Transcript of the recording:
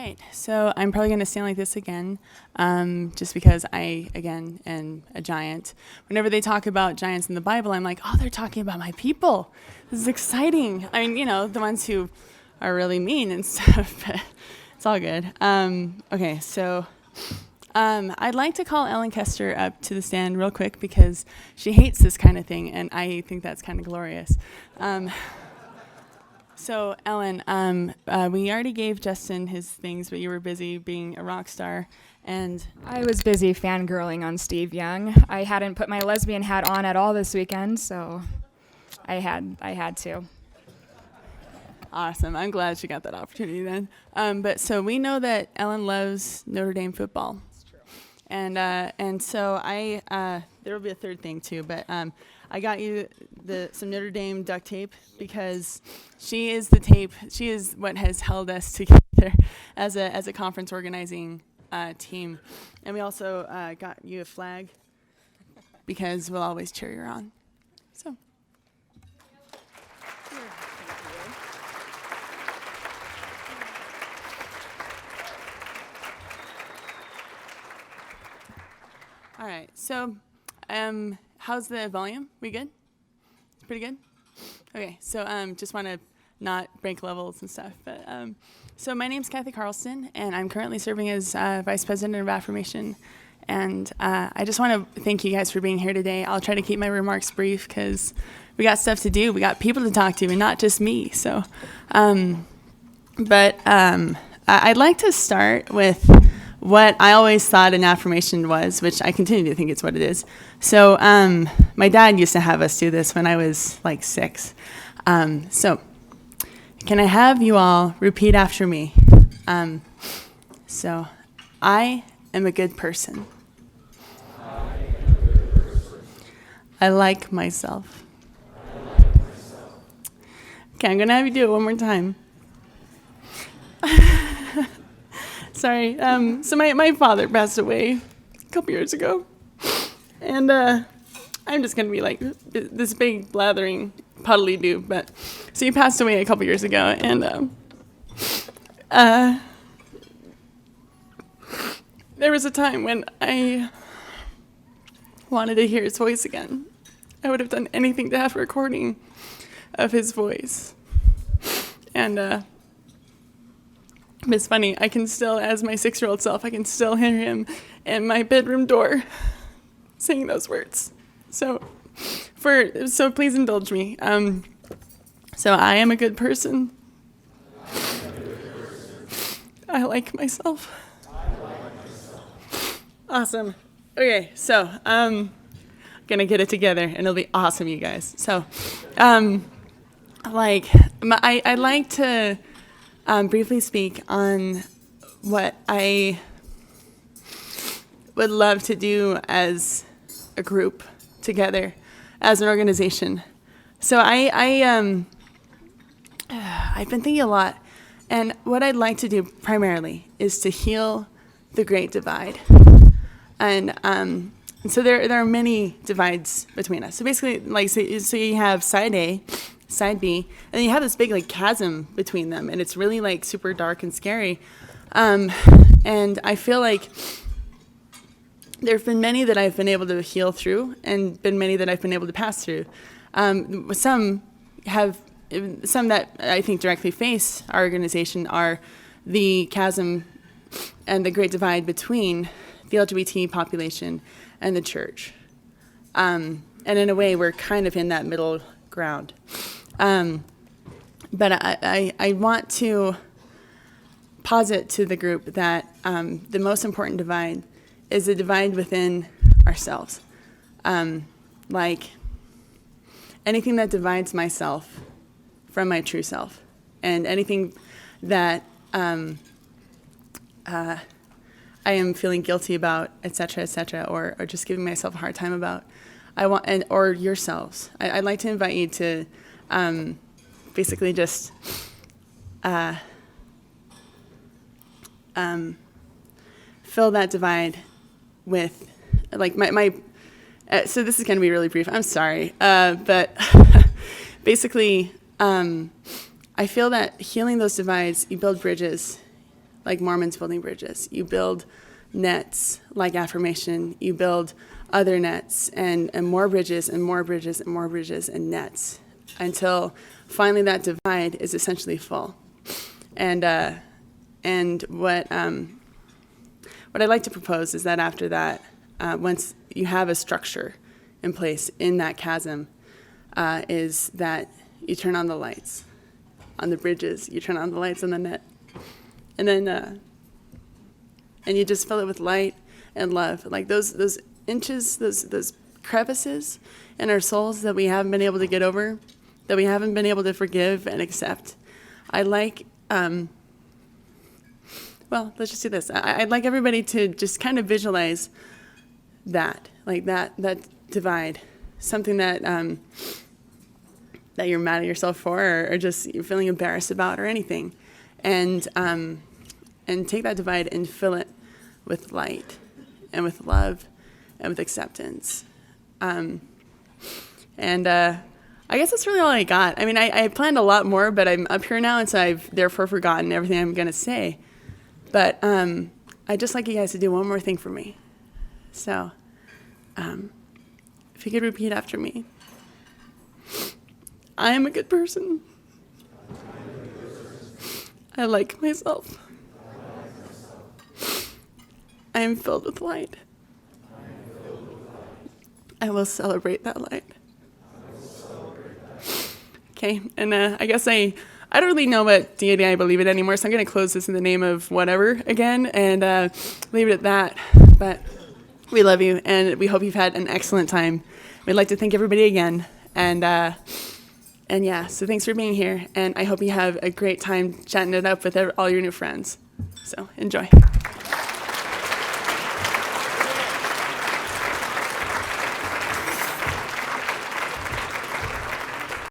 right, so I'm probably going to sound like this again, just because I, again, am a giant. Whenever they talk about giants in the Bible, I'm like, oh, they're talking about my people. This is exciting. I mean, the ones who are really mean and stuff, but it's all good. Okay, so I'd like to call Ellen Kester up to the stand real quick because she hates this kind of thing, and I think that's kind of glorious. So, Ellen, we already gave Justin his things, but you were busy being a rock star, and I was busy fangirling on Steve Young. I hadn't put my lesbian hat on at all this weekend, so I had to. Awesome. I'm glad she got that opportunity then. But so we know that Ellen loves Notre Dame football. That's true. And so there will be a third thing too, but I got you some Notre Dame duct tape because she is the tape. She is what has held us together as a conference organizing team. And we also got you a flag because we'll always cheer you on. So. All right, so how's the volume? We good? It's pretty good? Okay, so just want to not break levels and stuff. But so my name's Kathy Carlston, and I'm currently serving as Vice President of Affirmation. And I just want to thank you guys for being here today. I'll try to keep my remarks brief because we got stuff to do. We got people to talk to, and not just me. So, but I'd like to start with what I always thought an affirmation was, which I continue to think it's what it is. So my dad used to have us do this when I was like 6. So can I have you all repeat after me? So I am a good person. I like myself. Okay, I'm going to have you do it one more time. Sorry. So my father passed away a couple years ago. And I'm just going to be like this big blathering puddly dude. But so he passed away a couple years ago. And there was a time when I wanted to hear his voice again. I would have done anything to have a recording of his voice. And it's funny, I can still, as my 6-year-old self, I can still hear him in my bedroom door saying those words. So please indulge me. So I am a good person. I like myself. Awesome. Okay, so gonna get it together, and it'll be awesome, you guys. So, I'd like to briefly speak on what I would love to do as a group together, as an organization. So I've been thinking a lot, and what I'd like to do primarily is to heal the Great Divide. And so there are many divides between us. So basically, so you have side A, side B, and then you have this big chasm between them, and it's really super dark and scary. And I feel like there have been many that I've been able to heal through, and been many that I've been able to pass through. Some that I think directly face our organization are the chasm and the great divide between the LGBT population and the church. And in a way, we're kind of in that middle ground. But I want to posit to the group that the most important divide is the divide within ourselves. Anything that divides myself from my true self, and anything that I am feeling guilty about, et cetera, or just giving myself a hard time about, or yourselves. I'd like to invite you to basically just fill that divide with, so this is going to be really brief. I'm sorry, but basically, I feel that healing those divides, you build bridges like Mormons building bridges. You build nets like Affirmation. You build other nets and more bridges and more bridges and more bridges and nets until finally that divide is essentially full. And what I'd like to propose is that after that, once you have a structure in place in that chasm, is that you turn on the lights on the bridges, you turn on the lights on the net, and then and you just fill it with light and love, like those inches, those crevices in our souls that we haven't been able to get over, that we haven't been able to forgive and accept. I like, well, let's just do this. I'd like everybody to just kind of visualize that, like that divide, something that that you're mad at yourself for, or just you're feeling embarrassed about, or anything, and take that divide and fill it with light, and with love, and with acceptance, I guess that's really all I got. I mean, I planned a lot more, but I'm up here now, and so I've therefore forgotten everything I'm gonna say. But I'd just like you guys to do one more thing for me. So, if you could repeat after me. I am a good person. I like myself. I am filled with light. I will celebrate that light. Okay, and I guess I don't really know what deity I believe in anymore, so I'm going to close this in the name of whatever again, and leave it at that. But we love you, and we hope you've had an excellent time. We'd like to thank everybody again, and yeah, so thanks for being here, and I hope you have a great time chatting it up with all your new friends. So enjoy.